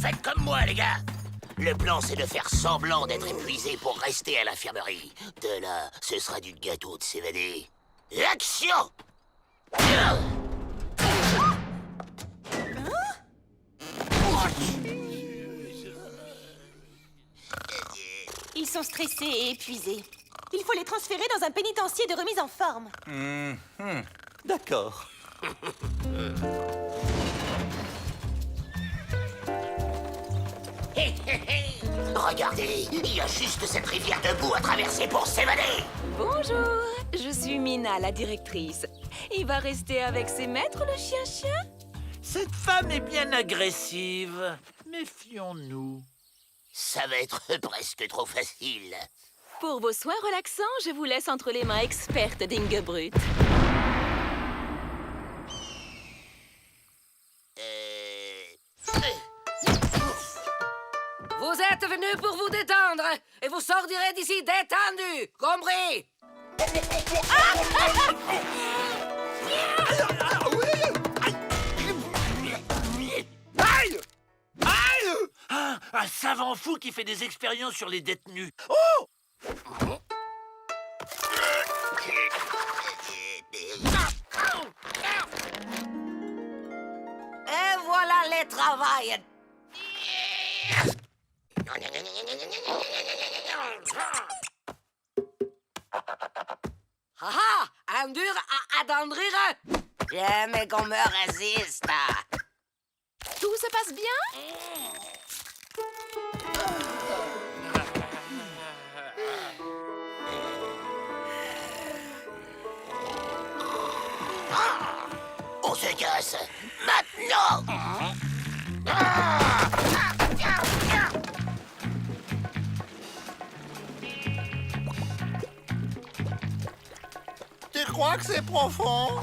Faites comme moi, les gars. Le plan, c'est de faire semblant d'être épuisé pour rester à l'infirmerie. De là, ce sera du gâteau de s'évader. Action! Ils sont stressés et épuisés. Il faut les transférer dans un pénitencier de remise en forme. D'accord. Regardez, il y a juste cette rivière de boue à traverser pour s'évader. Bonjour, je suis Mina, la directrice. Il va rester avec ses maîtres, le chien-chien? Cette femme est bien agressive. Méfions-nous. Ça va être presque trop facile. Pour vos soins relaxants, je vous laisse entre les mains expertes d'Ingebrut. Vous êtes venus pour vous détendre et vous sortirez d'ici détendus, compris? Aïe! Aïe! Ah, un savant fou qui fait des expériences sur les détenus. Oh! Et voilà les travails. Haha, un dur à attendrir. Jamais qu'on me résiste. Tout se passe bien? On se casse maintenant. Tu crois que c'est profond?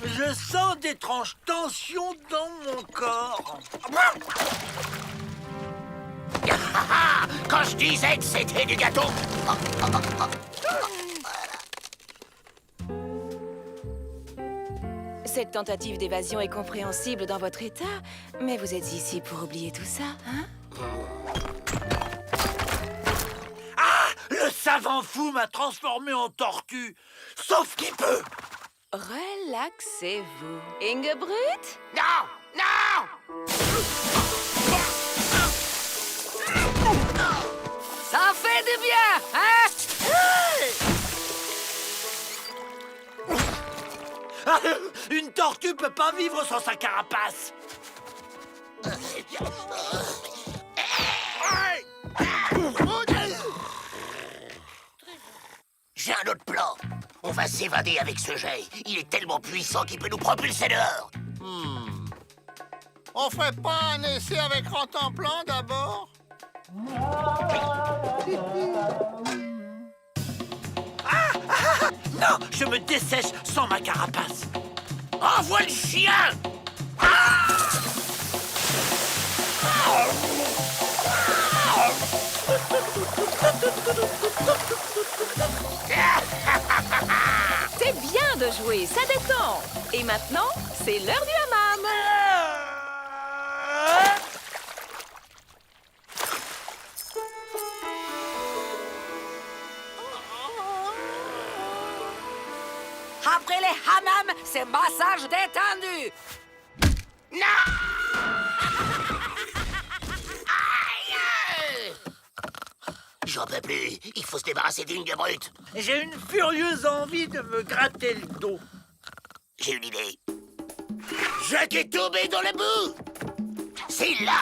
Je sens d'étranges tensions dans mon corps. Quand je disais que c'était du gâteau. Cette tentative d'évasion est compréhensible dans votre état, mais vous êtes ici pour oublier tout ça, hein? Ah! Le savant fou m'a transformé en tortue. Sauf qu'il peut. Relaxez-vous. Ingebrut? Non! Non! Ça fait du bien, hein? Ah, une tortue peut pas vivre sans sa carapace. J'ai un autre plan. On va s'évader avec ce jet. Il est tellement puissant qu'il peut nous propulser dehors. On ferait pas un essai avec Rantanplan d'abord? Non, je me dessèche sans ma carapace. Envoie le chien! C'est bien de jouer, ça détend. Et maintenant, c'est l'heure du hammam. Après les hammams, c'est massage détendu. J'en peux plus. Il faut se débarrasser d'Ingebrut. J'ai une furieuse envie de me gratter le dos. J'ai une idée. Je t'ai tombé dans la boue. C'est là.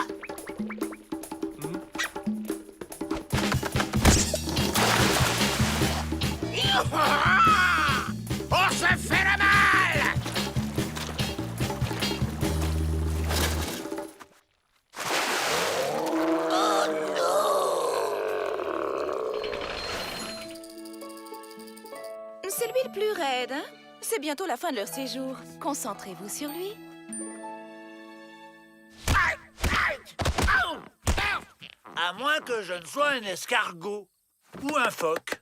On se fait le mal. Oh non. C'est lui le plus raide, hein? C'est bientôt la fin de leur séjour. Concentrez-vous sur lui. À moins que je ne sois un escargot ou un phoque.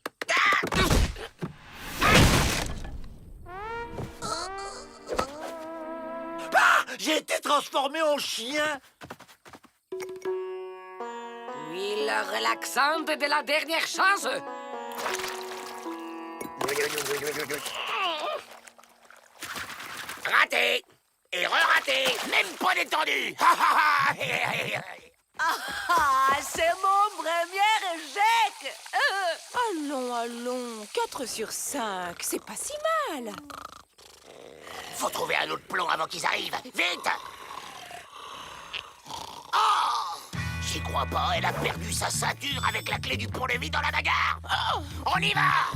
été transformé en chien. Huile relaxante de la dernière chance. Raté. Et re-raté. Même pas détendu. Ah, c'est mon premier échec. Allons, allons, 4 sur 5, c'est pas si mal. Faut trouver un autre plomb avant qu'ils arrivent. Vite. Oh, j'y crois pas, elle a perdu sa ceinture avec la clé du pont-levis dans la bagarre. Oh, on y va.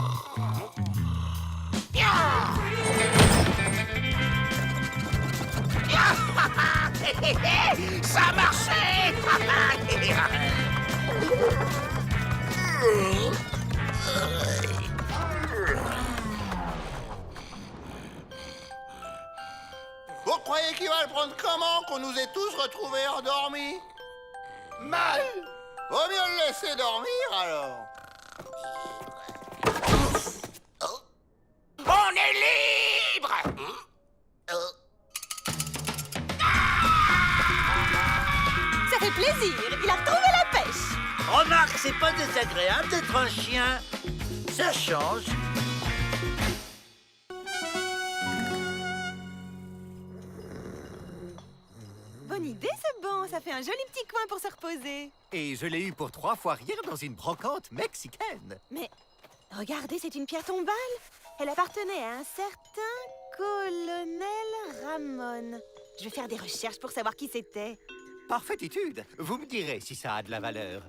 Ça a marché. Vous croyez qu'il va le prendre comment qu'on nous ait tous retrouvés endormis? Mal. Vaut mieux le laisser dormir alors. On est libre. Ça fait plaisir. Il a retrouvé la pêche. Remarque, c'est pas désagréable d'être un chien. Ça change. Bonne idée, ce banc. Ça fait un joli petit coin pour se reposer. Et je l'ai eu pour 3 fois rire dans une brocante mexicaine. Mais regardez, c'est une pierre tombale. Elle appartenait à un certain colonel Ramon. Je vais faire des recherches pour savoir qui c'était. Parfaite étude. Vous me direz si ça a de la valeur.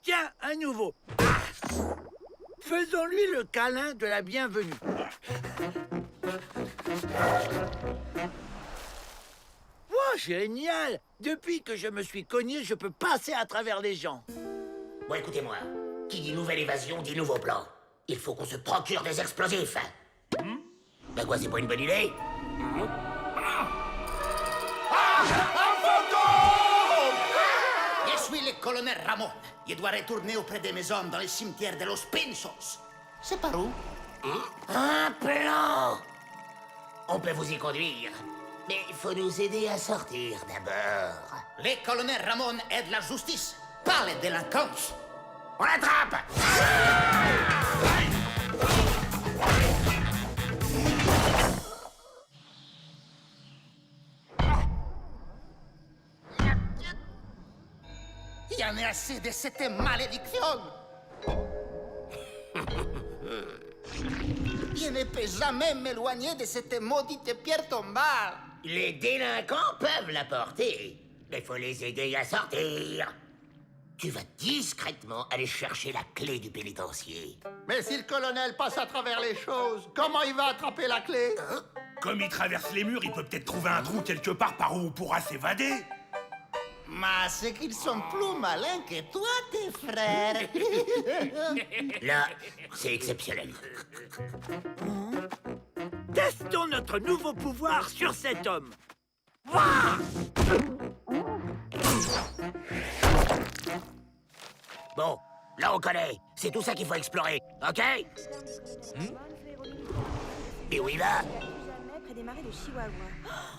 Tiens, un nouveau. Faisons-lui le câlin de la bienvenue. Oh, génial! Depuis que je me suis cogné, je peux passer à travers les gens. Bon, écoutez-moi. Qui dit nouvelle évasion dit nouveau plan. Il faut qu'on se procure des explosifs. Ben quoi, c'est pas une bonne idée? Je suis le colonel Ramon. Je dois retourner auprès des maisons dans le cimetière de Los Pinsos. C'est par où? Un plan! On peut vous y conduire. Mais il faut nous aider à sortir d'abord. Le colonel Ramon aide la justice, pas les délinquants. On l'attrape! Il y en a assez de cette malédiction. Je ne peux jamais m'éloigner de cette maudite pierre tombale. Les délinquants peuvent la porter, mais faut les aider à sortir. Tu vas discrètement aller chercher la clé du pénitencier. Mais si le colonel passe à travers les choses, comment il va attraper la clé? Comme il traverse les murs, il peut peut-être trouver un trou quelque part par où on pourra s'évader. Mais c'est qu'ils sont plus malins que toi, tes frères. Là, c'est exceptionnel. Testons notre nouveau pouvoir sur cet homme. Bon, là on connaît. C'est tout ça qu'il faut explorer, ok? Et où il va? Jamais près des marais de Chihuahua.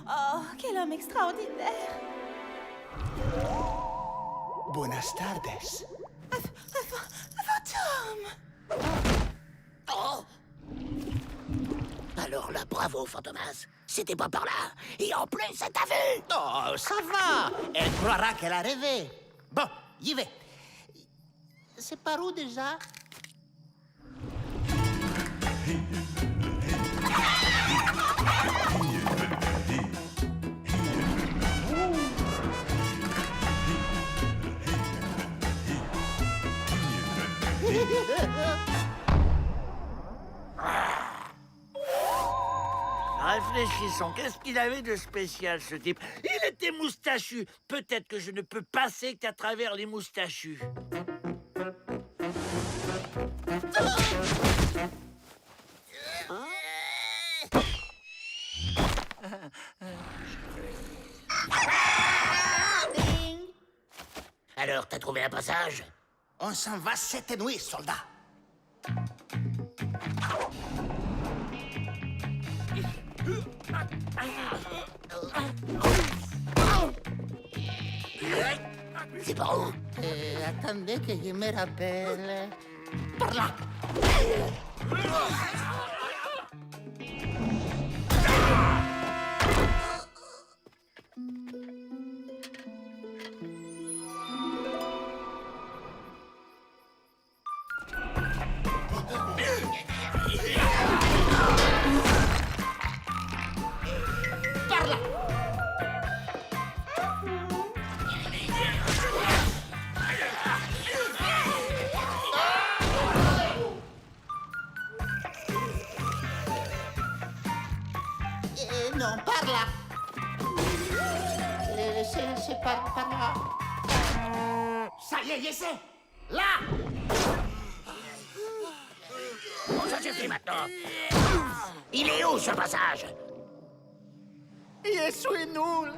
Oh, quel homme extraordinaire! Buenas tardes. Fantôme! Oh! Alors là, bravo, Fantomas. C'était pas par là. Et en plus, ça t'a vu! Oh, ça va. Elle croira qu'elle a rêvé. Bon, j'y vais. C'est par où déjà? Réfléchissons, qu'est-ce qu'il avait de spécial, ce type? Il était moustachu. Peut-être que je ne peux passer qu'à travers les moustachus. Alors, t'as trouvé un passage? On s'en va cette nuit, soldat. C'est par où? Attendez que je me rappelle. Par là. Par là. Non, par là. C'est par là. Ça y est, j'essaie. Là. Bon, ça suffit maintenant. Il est où, ce passage? Je suis nul.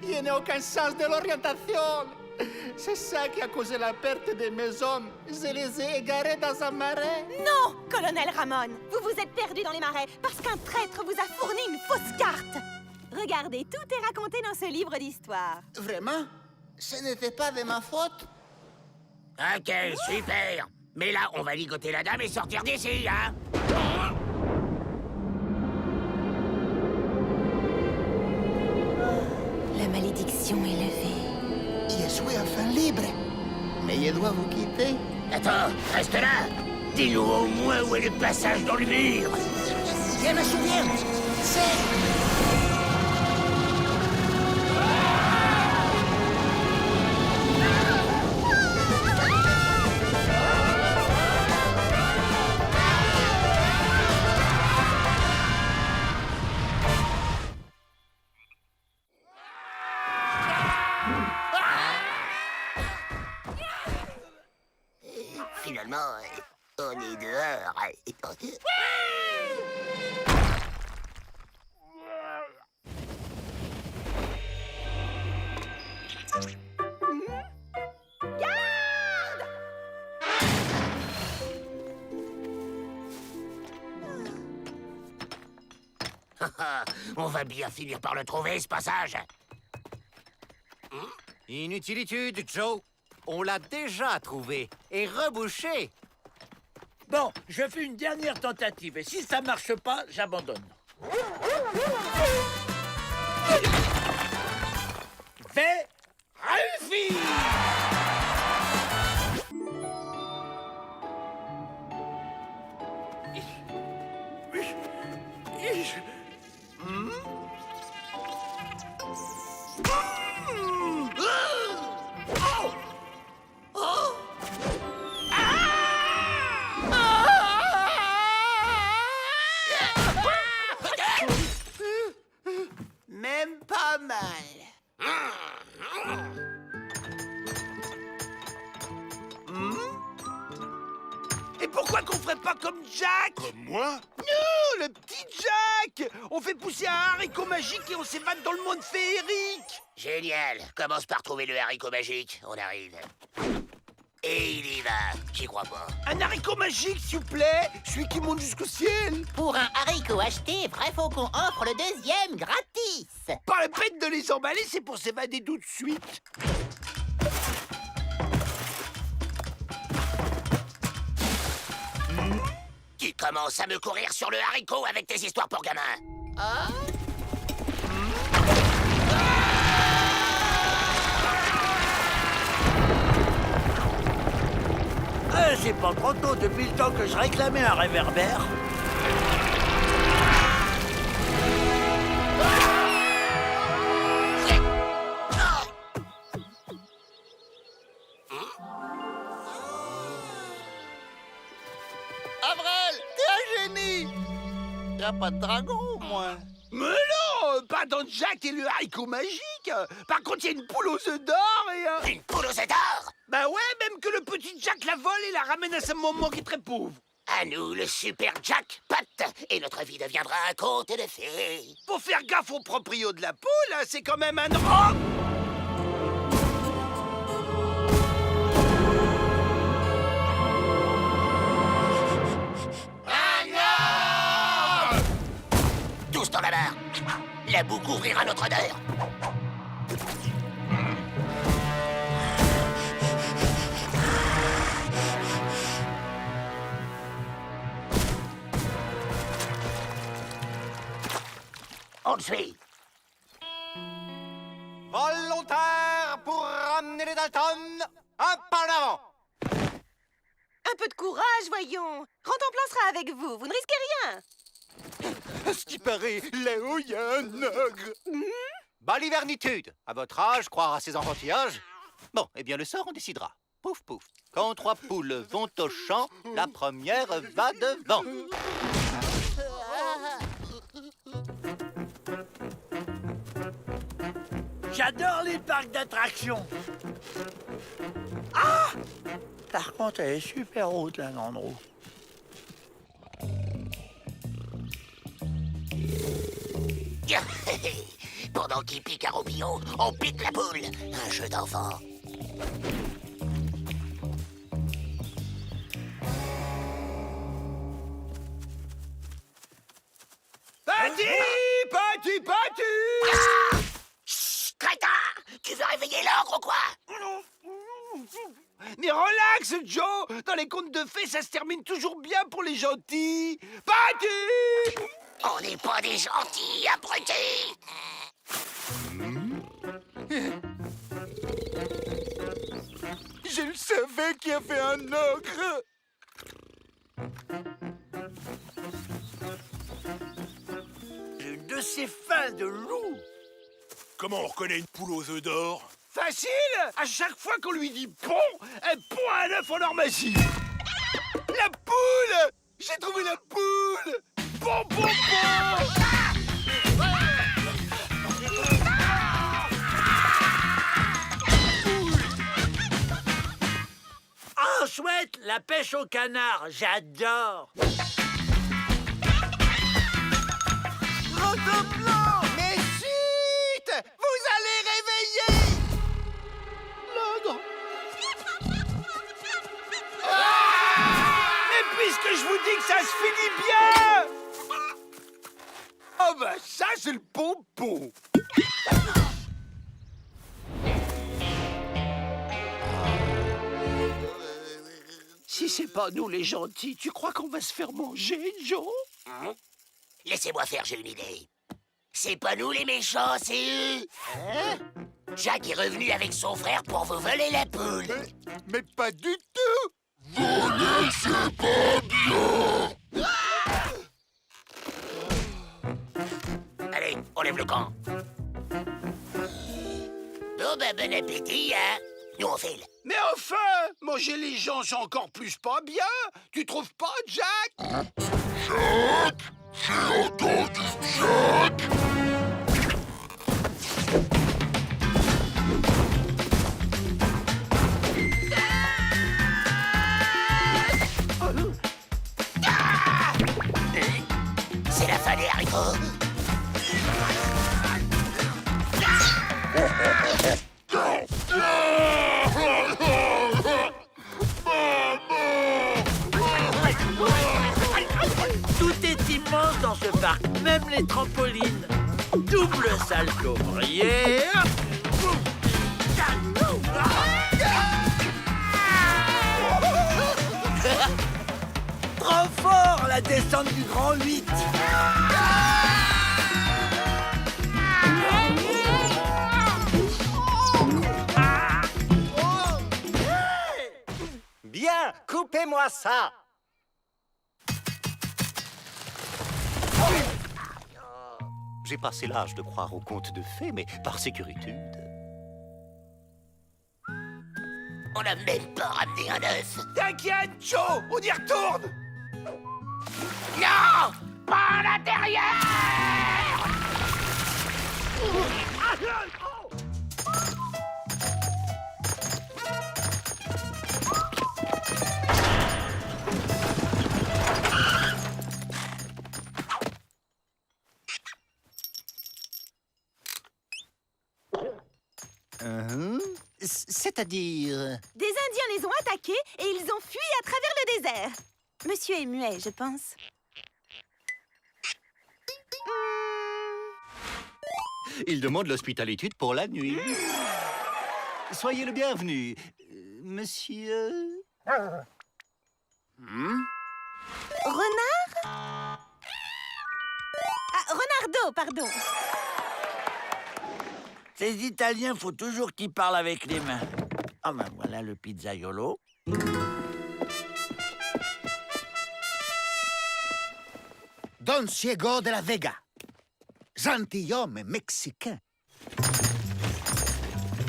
Je n'ai aucun sens de l'orientation. C'est ça qui a causé la perte de mes hommes. Je les ai égarés dans un marais. Non, colonel Ramon, vous vous êtes perdu dans les marais parce qu'un traître vous a fourni une fausse carte. Regardez, tout est raconté dans ce livre d'histoire. Vraiment? Ce n'était pas de ma faute? Ok, super. Mais là, on va ligoter la dame et sortir d'ici, hein? La malédiction est levée. Je suis enfin libre. Mais je dois vous quitter. Attends, reste là. Dis-nous au moins où est le passage dans le mur. Je me souviens. C'est... Finalement, on est dehors. On va bien finir par le trouver, ce passage. Inutilitude, Joe. On l'a déjà trouvé et rebouché. Bon, je fais une dernière tentative, et si ça marche pas, j'abandonne. Réussi! Même pas mal. Et pourquoi qu'on ferait pas comme Jack? Comme moi? Non, le petit Jack! On fait pousser un haricot magique et on s'évade dans le monde féerique! Génial. Commence par trouver le haricot magique. On arrive. Et il y va. J'y crois pas. Un haricot magique, s'il vous plaît! Celui qui monte jusqu'au ciel! Pour un haricot acheté, Vrai Faucon offre le deuxième gratis. Pas la peine de les emballer, c'est pour s'évader tout de suite! Tu commences à me courir sur le haricot avec tes histoires pour gamins. C'est pas trop tôt depuis le temps que je réclamais un réverbère. Avril, t'es un génie. Y'a pas de dragon, au moins. Mais non, pas dans Jack et le haricot magique. Par contre, il y a une poule aux œufs d'or et... Une poule aux œufs d'or? Bah ouais, même que le petit Jack la vole et la ramène à sa maman qui est très pauvre. À nous, le super jackpot, et notre vie deviendra un conte de fées. Faut faire gaffe au proprio de la poule, hein, c'est quand même un... Oh! La boue couvrira notre odeur. On le suit. Volontaire pour ramener les Dalton. Un pas en avant. Un peu de courage, voyons. Rentemplant sera avec vous. Vous ne risquez rien. À ce qui paraît, là-haut, il y a un ogre. Balivernitude. À votre âge, croire à ces enfantillages. Bon, eh bien, le sort, on décidera. Pouf, pouf. Quand 3 poules vont au champ, la première va devant. J'adore les parcs d'attractions. Ah! Par contre, elle est super haute, la Landreau. Pendant qu'il pique un roupillon, on pique la poule. Un jeu d'enfant. Petit Ah! Chut, crétin! Tu veux réveiller l'ogre ou quoi? Mais relax, Joe. Dans les contes de fées, ça se termine toujours bien pour les gentils. Petit! On n'est pas des gentils, abrutis! Je le savais qu'il y avait un ogre. Une de ces fins de loup. Comment on reconnaît une poule aux œufs d'or? Facile! À chaque fois qu'on lui dit pont, elle pond un œuf en or magie. La poule! J'ai trouvé la poule! Pont, pont, pont! Ah, chouette! La pêche au canard, j'adore! Rotoplan! Mais chut! Vous allez réveiller l'ogre. Mais puisque je vous dis que ça se finit bien! Oh bah ça, c'est le pompon! Si c'est pas nous les gentils, tu crois qu'on va se faire manger, Joe? Laissez-moi faire, j'ai une idée. C'est pas nous les méchants, c'est eux. Hein? Jack est revenu avec son frère pour vous voler la poule. Mais pas du tout. Allez, on lève le camp. Bon, ben, bon appétit, hein. Nous, on file. Mais enfin, manger les gens, c'est encore plus pas bien. Tu trouves pas, Jack? C'est la fin des haricots. Tout est immense dans ce parc, même les trampolines. Double salto ouvrière. Trop fort, la descente du grand 8. Bien, coupez-moi ça. J'ai passé l'âge de croire aux contes de fées, mais par sécurité. On n'a même pas ramené un œuf. T'inquiète, Joe, on y retourne. Non! Pas à l'intérieur! C'est-à-dire... Des Indiens les ont attaqués et ils ont fui à travers le désert. Monsieur est muet, je pense. Il demande l'hospitalité pour la nuit. Soyez le bienvenu, monsieur... Renard? Ah, Renardo, pardon. Ces Italiens, faut toujours qu'ils parlent avec les mains. Ah ben voilà le pizzaiolo. Don Diego de la Vega. Gentilhomme mexicain.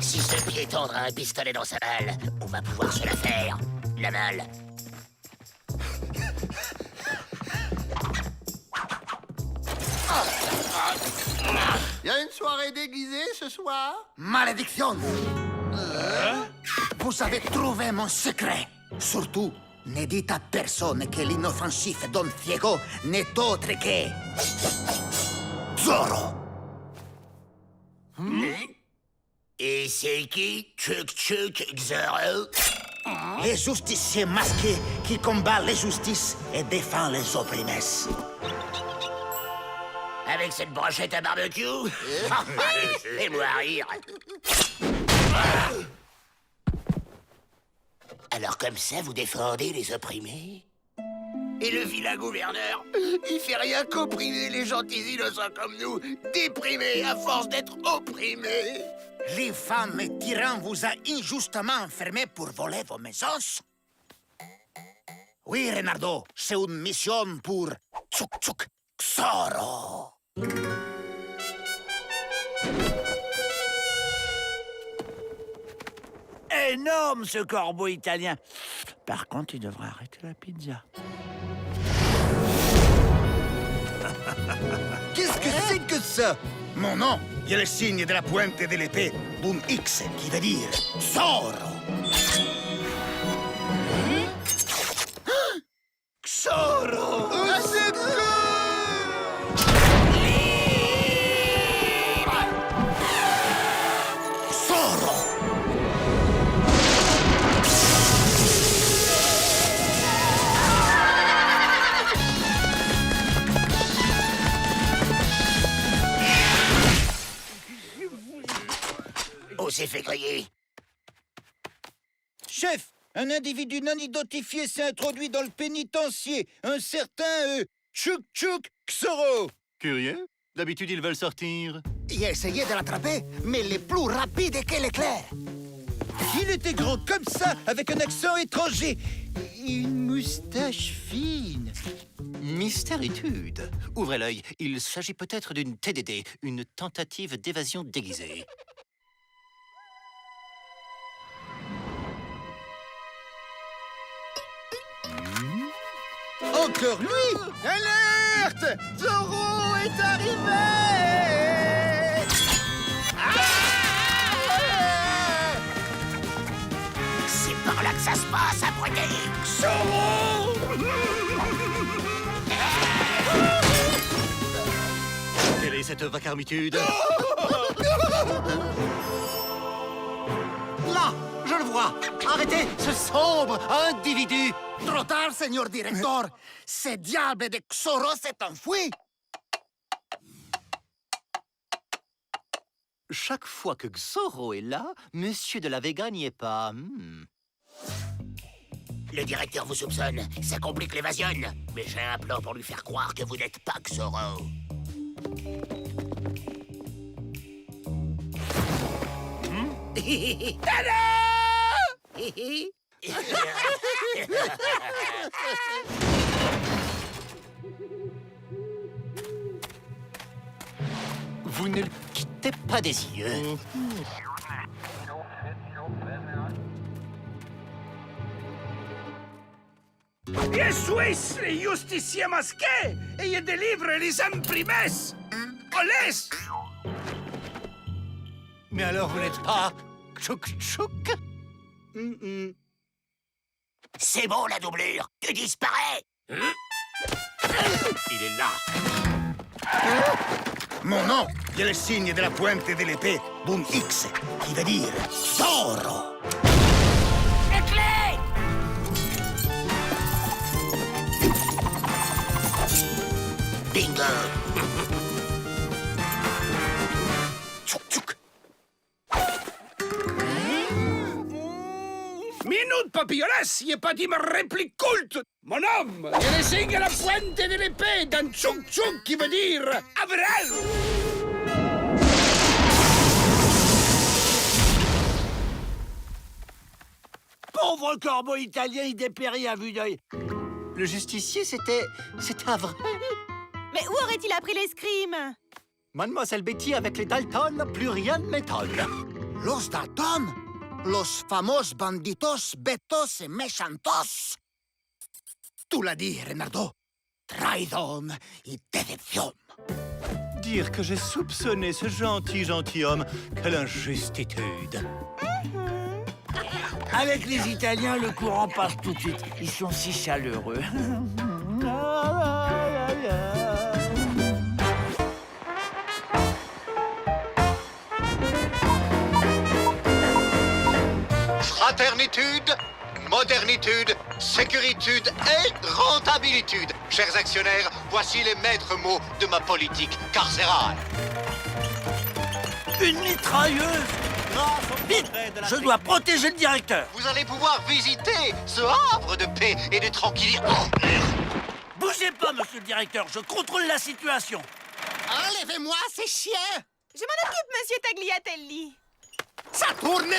Si ce piéton a un pistolet dans sa malle, on va pouvoir se la faire. La malle. Y a une soirée déguisée ce soir? Malédiction! Vous avez trouvé mon secret. Surtout, ne dites à personne que l'inoffensif Don Diego n'est autre que... Zorro! Et c'est qui? Chuk Zorro? Les justiciers masqués qui combat l'injustice et défend les opprimés. Avec cette brochette à barbecue? Fais-moi rire. Alors comme ça, vous défendez les opprimés? Et le vilain gouverneur, il fait rien qu'opprimer les gentils innocents comme nous, déprimés à force d'être opprimés. L'infâme tyran vous a injustement enfermé pour voler vos maisons? Oui, Renardo, c'est une mission pour... Tsuk Zorro. Énorme ce corbeau italien. Par contre, il devrait arrêter la pizza. Qu'est-ce que c'est que ça? Mon nom, il y a le signe de la pointe de l'épée d'un X qui veut dire Zorro. Zorro! Zorro! On s'est fait griller. Chef, un individu non identifié s'est introduit dans le pénitencier. Un certain Chuk Zorro. Curieux. D'habitude, ils veulent sortir. Il a essayé de l'attraper, mais il est plus rapide que l'éclair. Il était grand comme ça, avec un accent étranger. Et une moustache fine. Mystéritude. Ouvrez l'œil. Il s'agit peut-être d'une TDD, une tentative d'évasion déguisée. Encore lui! Alerte! Zorro est arrivé! C'est par là que ça se passe, abruti. Quelle est cette vacarmitude? Là, je le vois. Arrêtez ce sombre individu. Trop tard, Seigneur Directeur. Ce diable de Zorro s'est enfui. Chaque fois que Zorro est là, Monsieur de la Vega n'y est pas. Le directeur vous soupçonne. Ça complique l'évasion. Mais j'ai un plan pour lui faire croire que vous n'êtes pas Zorro. Vous ne le quittez pas des yeux. Je suis les justiciers masqués et je délivre les imprimés. Olés! Mais alors vous n'êtes pas Chuk. C'est bon, la doublure. Tu disparais. Il est là. Mon nom, il y a le signe de la pointe de l'épée d'un X qui veut dire Zorro. Les clés! Bingo! papillolas, y patim réplique culte. Mon homme, je le signe à la pointe de l'épée d'un tchouk-tchouk qui veut dire Avril. Pauvre corbeau italien, il dépérit à vue d'œil. Le justicier, c'était Avril. Mais où aurait-il appris l'escrime? Mademoiselle Betty, avec les Dalton, plus rien ne m'étonne. Los Dalton, los famos banditos, betos et méchantos. Tu l'as dit, Renardo. Traidon et déception. Dire que j'ai soupçonné ce gentilhomme, quelle injustitude. Avec les Italiens, le courant passe tout de suite. Ils sont si chaleureux. Fraternitude, modernitude, sécuritude et rentabilitude. Chers actionnaires, voici les maîtres mots de ma politique carcérale. Une mitrailleuse! Vite! Je dois protéger le directeur! Vous allez pouvoir visiter ce havre de paix et de tranquillité. Bougez pas, monsieur le directeur, je contrôle la situation. Enlevez-moi ces chiens! Je m'en occupe, monsieur Tagliatelli. Ça tourne!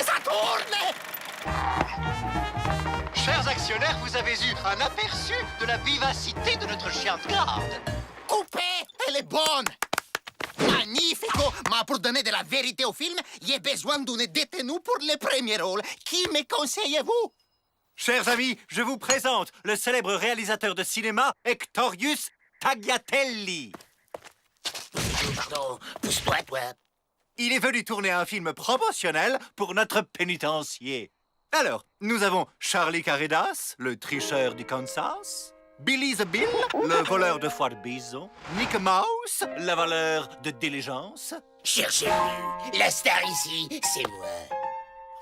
Chers actionnaires, vous avez eu un aperçu de la vivacité de notre chien de garde. Coupé, elle est bonne! Magnifico! Mais pour donner de la vérité au film, j'ai besoin d'une détenue pour les premiers rôles. Qui me conseillez-vous? Chers amis, je vous présente le célèbre réalisateur de cinéma Hectorius Tagliatelli. Pardon, pousse-toi, toi. Il est venu tourner un film promotionnel pour notre pénitencier. Alors, nous avons Charlie Caridas, le tricheur du Kansas, Billy the Bill, le voleur de foie de bison, Nick Mouse, la valeur de diligence. Cherchez-le. La star ici, c'est moi.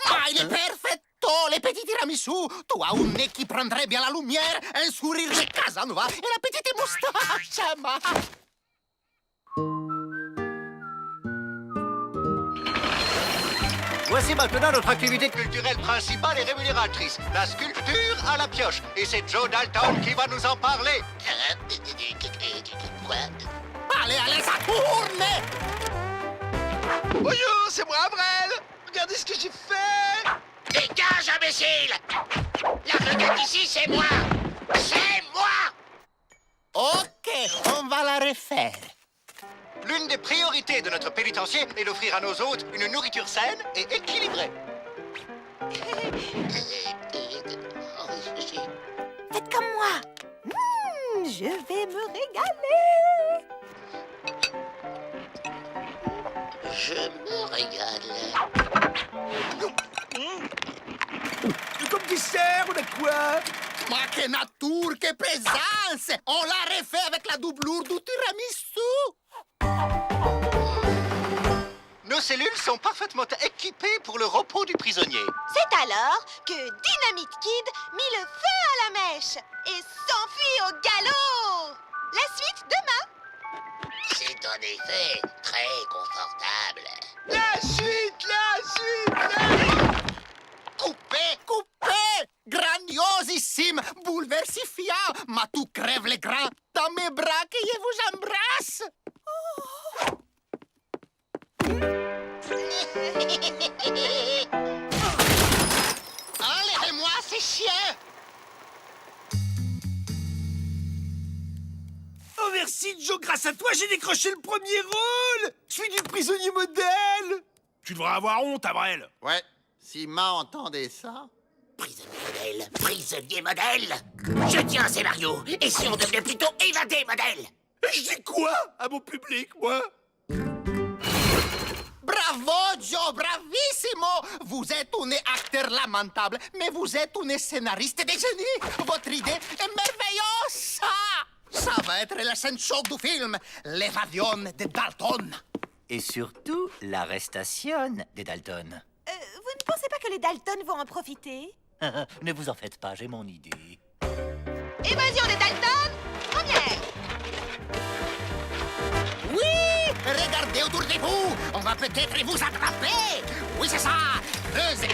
Ah, il est perfetto, les petits tiramisu. Tu as un nez qui prendrait bien la lumière, un sourire de Casanova et la petite moustache. Ma. Voici maintenant notre activité culturelle principale et rémunératrice, la sculpture à la pioche. Et c'est Joe Dalton qui va nous en parler. Quoi? Allez, ça tourne! Bonjour, c'est moi, Avril. Regardez ce que j'ai fait. Dégage, imbécile! La vedette ici, c'est moi! C'est moi! Ok, on va la refaire. L'une des priorités de notre pénitencier est d'offrir à nos hôtes une nourriture saine et équilibrée. Faites comme moi. Je vais me régaler. Je me régale. Comme dessert, on a quoi? Ma que nature, que présence! On l'a refait avec la doublure du tiramisu! Nos cellules sont parfaitement équipées pour le repos du prisonnier. C'est alors que Dynamite Kid mit le feu à la mèche et s'enfuit au galop. La suite demain. C'est en effet très confortable. La suite! Coupé! Grandiosissime! Bouleversifiant! Ma tout crève les grains dans mes bras que je vous embrasse! Enlevez-moi ces chiens! Oh merci, Joe, grâce à toi, j'ai décroché le premier rôle. Je suis du prisonnier modèle. Tu devrais avoir honte, Avril. Ouais, si Ma entendait ça... Prisonnier modèle. Je tiens un scénario. Et si on devenait plutôt évadé modèle? Je dis quoi à mon public, moi? Bravo, Joe, bravissimo! Vous êtes un acteur lamentable, mais vous êtes un scénariste de génie! Votre idée est merveilleuse! Ça va être la scène chaude du film, l'évasion de Dalton. Et surtout, l'arrestation des Dalton. Vous ne pensez pas que les Dalton vont en profiter? Ne vous en faites pas, j'ai mon idée. Évasion des Dalton, première. Oui! Regardez autour de vous! On va peut-être vous attraper! Oui, c'est ça! Creuse!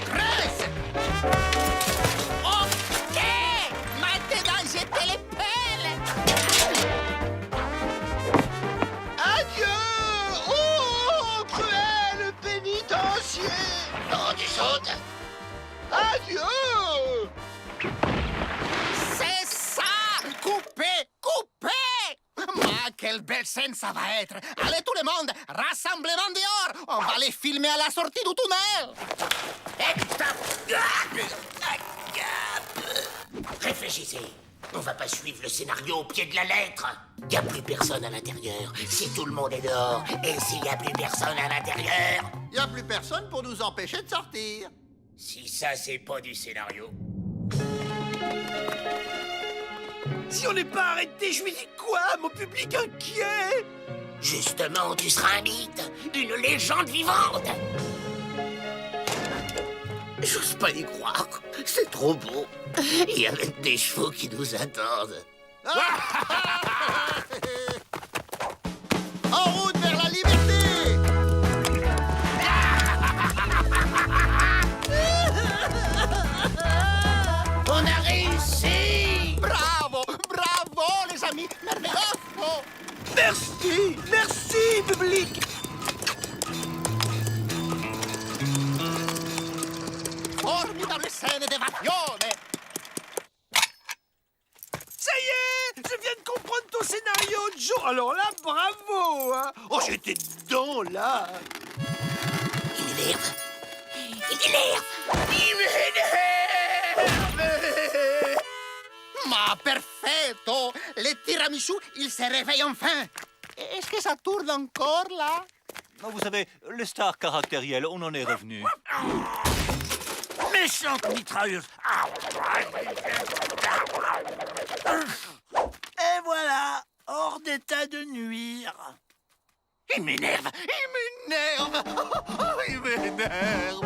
Ok! Dieu! C'est ça! Coupez! Coupez! Ma, quelle belle scène ça va être! Allez tout le monde, rassemblement dehors! On va les filmer à la sortie du tunnel! Réfléchissez. On va pas suivre le scénario au pied de la lettre. Y a plus personne à l'intérieur. Si tout le monde est dehors, et s'il y a plus personne à l'intérieur, Y a plus personne pour nous empêcher de sortir. si ça c'est pas du scénario. Si on n'est pas arrêté, je lui dis quoi? Mon public inquiet! Justement, tu seras un mythe, une légende vivante. J'ose pas y croire. C'est trop beau. Il y a même des chevaux qui nous attendent. En route vers la liberté! On a réussi! Bravo! Bravo, les amis! Merveilleux! Merci! Merci, public! Formidable scène d'évasion! Ça y est! Je viens de comprendre ton scénario, Joe! Alors là, bravo! Hein. Oh, j'étais dedans, là! Il m'énerve. Il m'énerve. Il m'énerve. Ma perfetto! Les tiramisu, ils se réveillent enfin! Est-ce que ça tourne encore, là? Vous savez, les stars caractérielles, on en est revenu. Méchante mitrailleuse! Et voilà! Hors d'état de nuire! Il m'énerve. Il m'énerve! Il m'énerve!